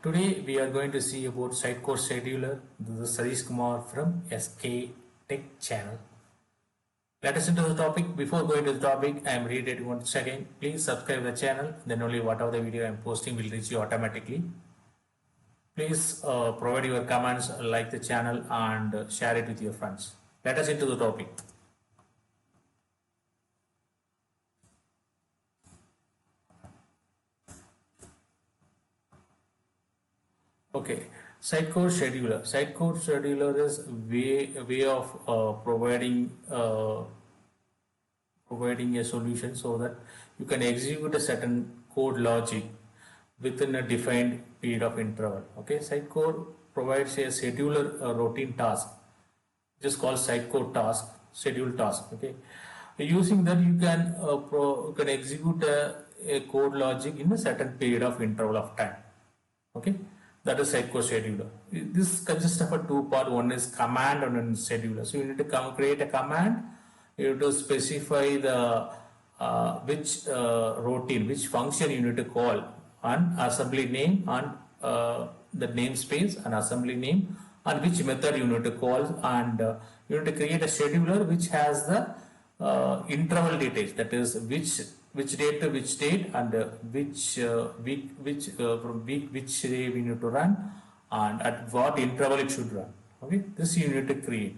Today we are going to see about Sitecore Scheduler. This is Sarish Kumar from SK Tech channel. Let us into the topic. Before going to the topic, I am reiterating once again, please subscribe the channel, then only whatever the video I am posting will reach you automatically. Please provide your comments, like the channel and share it with your friends. Let us into the topic. Okay, Sitecore Scheduler. Sitecore Scheduler is a way of providing a solution so that you can execute a certain code logic within a defined period of interval. Okay, Sitecore provides a scheduler routine task, just called Sitecore task, schedule task. Okay, using that you can execute a code logic in a certain period of interval of time. Okay, that is Sitecore scheduler. This consists of a two part. One is command and one is scheduler. So you need to create a command. You have to specify the routine, which function you need to call, and assembly name and the namespace and assembly name, and which method you need to call, and you need to create a scheduler which has the interval details, that is which date to which date, and which week, from week which day we need to run, and at what interval it should run. Okay, this you need to create.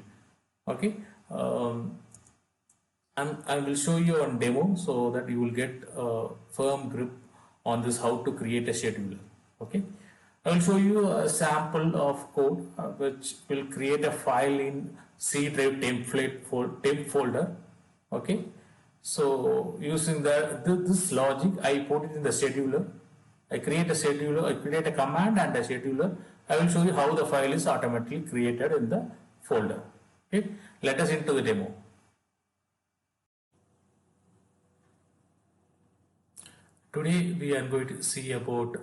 Okay, I will show you on demo so that you will get a firm grip on this, how to create a scheduler. Okay, I will show you a sample of code which will create a file in C drive temp folder. Okay, so using this logic, I put it in the scheduler. I create a scheduler, I create a command and a scheduler. I will show you how the file is automatically created in the folder. Okay, let us into the demo. Today we are going to see about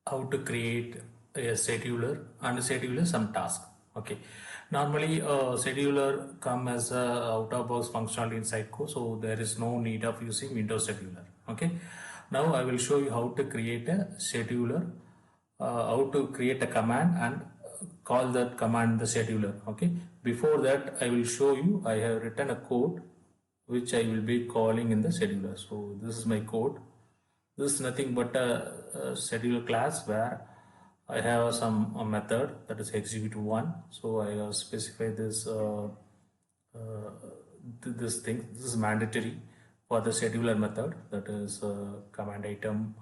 how to create a scheduler and scheduler some task. Okay, normally scheduler come as a out of box functionality in Sitecore, so there is no need of using Windows scheduler. Okay, now I will show you how to create a scheduler, how to create a command and call that command the scheduler. Okay, before that I will show you, I have written a code which I will be calling in the scheduler. So this is my code. This is nothing but a scheduler class where I have some method, that is execute1. So I have specified this this thing. This is mandatory for the scheduler method, that is command item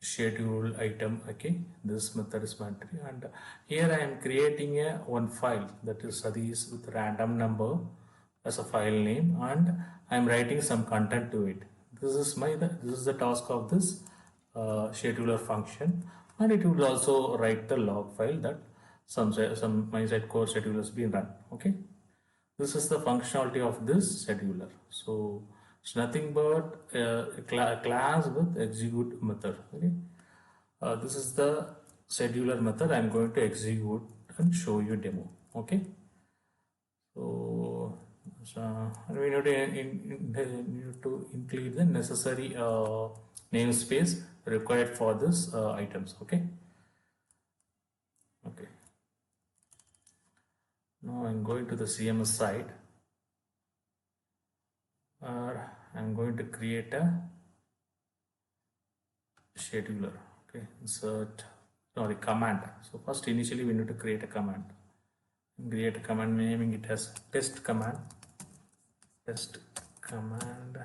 schedule item. Okay, this method is mandatory, and here I am creating a one file, that is Sadish with random number as a file name, and I am writing some content to it. This is the task of this scheduler function, and it will also write the log file that some my Sitecore scheduler has been run. Okay, this is the functionality of this scheduler. So it's nothing but a class with execute method. Okay, this is the scheduler method I am going to execute and show you demo. Okay, so we need to include the necessary namespace required for this items. Okay, okay. Now I'm going to the CMS side. I'm going to create a scheduler. Okay, insert command. So first, initially we need to create a command. Create a command, naming it as test command. Test command.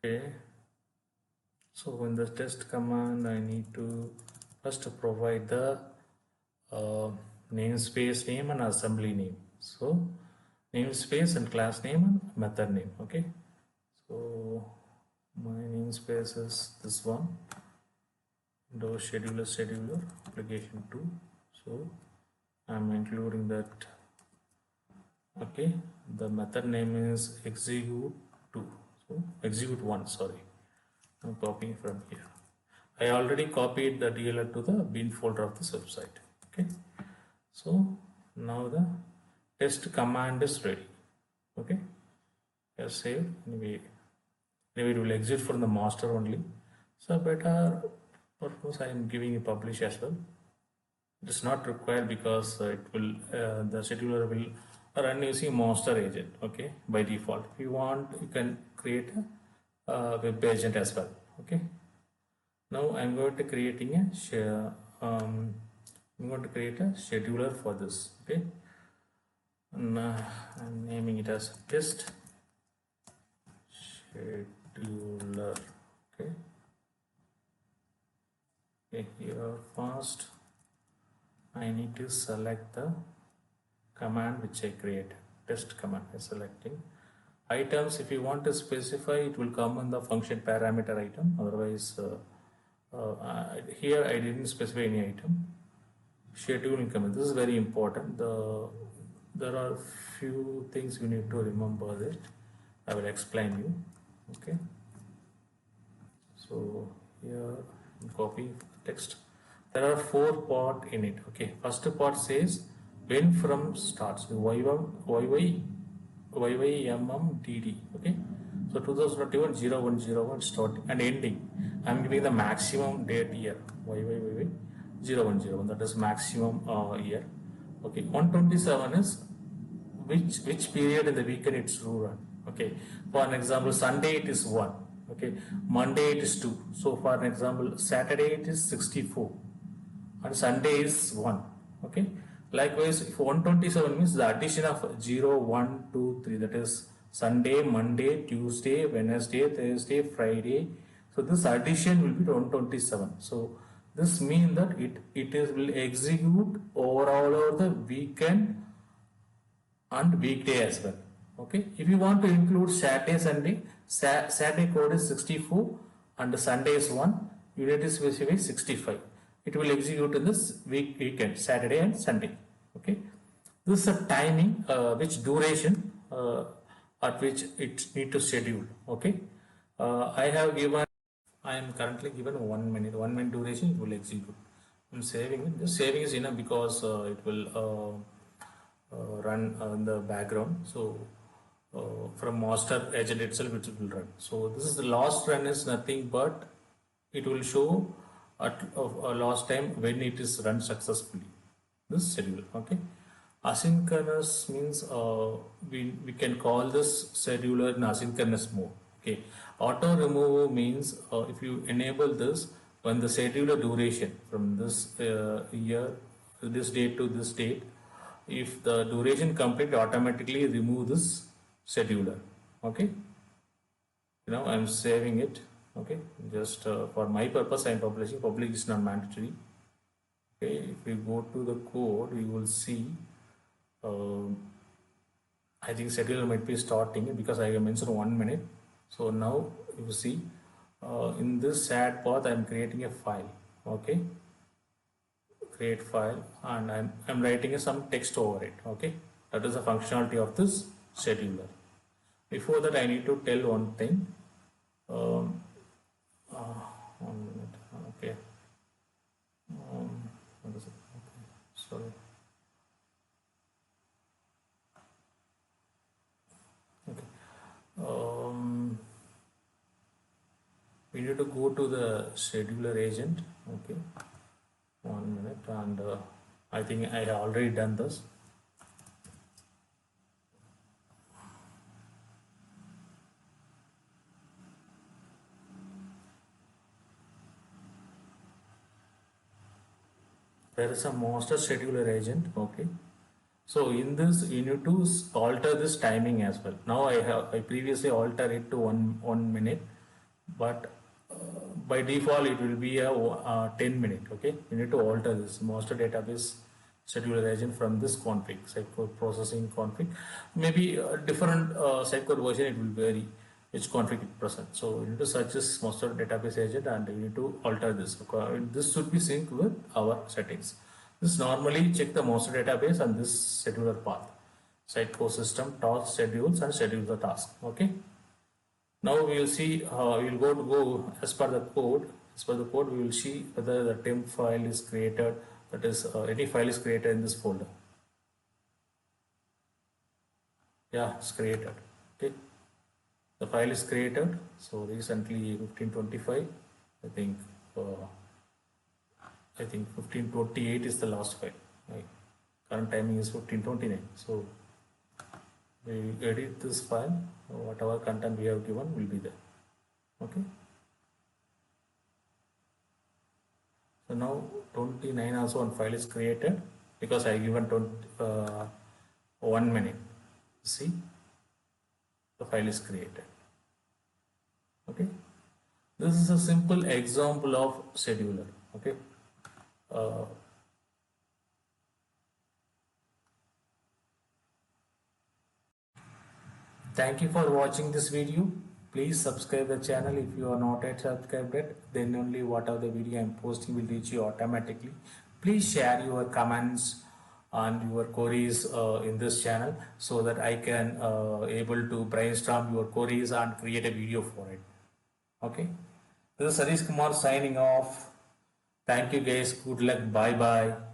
Okay, so in the test command I need to first provide the namespace name and assembly name. So namespace and class name and method name. Okay, so my namespace is this one, Windows scheduler application 2. So I'm including that. Okay, the method name is execute2. So execute1, sorry, I'm copying from here. I already copied the DLL to the bin folder of this website. Okay, so now the test command is ready. Okay, save. Anyway, it will exit from the master only. So better purpose I am giving a publish as well. It is not required because it will the scheduler will run using master agent, okay, by default. If you want, you can create a web agent as well, okay. Now I'm going to creating a share. I'm going to create a scheduler for this, okay. And, I'm naming it as test scheduler, okay. Okay, here first I need to select the command which I create, test command. I'm selecting items. If you want to specify, it will come in the function parameter item. Otherwise, here I didn't specify any item. Scheduling command. This is very important. There are few things you need to remember that I will explain you. Okay. So here copy text. There are 4 part in it. Okay. First part says when from starts YYMMDD. Okay. So 2021 0101 start and ending. I'm giving the maximum date year YYYY 0101. That is maximum year. Okay. 127 is which period in the weekend it's run. Okay. For an example, Sunday it is 1. Okay. Monday it is 2. So for an example, Saturday it is 64 and Sunday is 1. Okay. Likewise, if 127 means the addition of 0, 1, 2, 3, that is Sunday, Monday, Tuesday, Wednesday, Thursday, Friday. So this addition will be 127. So this means that will execute overall over the weekend and weekday as well. Okay. If you want to include Saturday, Sunday, Saturday code is 64 and Sunday is 1. You need to specify 65. It will execute in this weekend, Saturday and Sunday. Okay. This is a timing, which duration at which it need to schedule. Okay. I am currently given 1 minute. 1 minute duration it will execute. I'm saving it. The saving is enough because it will run in the background. So from master agent itself it will run. So this is the last run is nothing but it will show at last time when it is run successfully, this schedule. Okay. Asynchronous means we can call this scheduler in asynchronous mode. Okay. Auto remove means if you enable this, when the scheduler duration from this year, this date to this date, if the duration complete, automatically remove this scheduler. Okay. Now I'm saving it. Okay. Just for my purpose, I'm publishing. Public is not mandatory. Okay. If we go to the code, we will see. I think scheduler might be starting because I mentioned 1 minute. So now you see in this sad path I'm creating a file. Okay. Create file and I'm writing some text over it. Okay. That is the functionality of this scheduler. Before that I need to tell one thing. 1 minute. Okay. What is it? Okay. Sorry. Okay. We need to go to the scheduler agent. Okay. 1 minute and I think I have already done this. There is a master scheduler agent. Okay. So in this you need to alter this timing as well. Now I previously altered it to 1 minute, but by default it will be a 10 minute. Okay. You need to alter this master database scheduler agent from this config, sitecode processing config. Maybe a different sitecode version it will vary which config it present. So you need to search this master database agent and you need to alter this. This should be synced with our settings. This normally check the master database and this scheduler path, sitecode system, task schedules and schedule the task. Okay. Now we will see. We will go as per the code. As per the code, we will see whether the temp file is created. That is, any file is created in this folder. Yeah, it's created. Okay. The file is created. So recently 1525 I think uh, 1528 is the last file. Right? Current timing is 1529. So we edit this file. Whatever content we have given will be there. Okay. So now 29 also one file is created because I given 1 minute. See, the file is created. Okay. This is a simple example of scheduler. Okay. Thank you for watching this video. Please subscribe the channel if you are not yet subscribed yet. Then only whatever the video I am posting will reach you automatically. Please share your comments and your queries in this channel so that I can able to brainstorm your queries and create a video for it. Okay. This is Sarish Kumar signing off. Thank you guys. Good luck. Bye bye.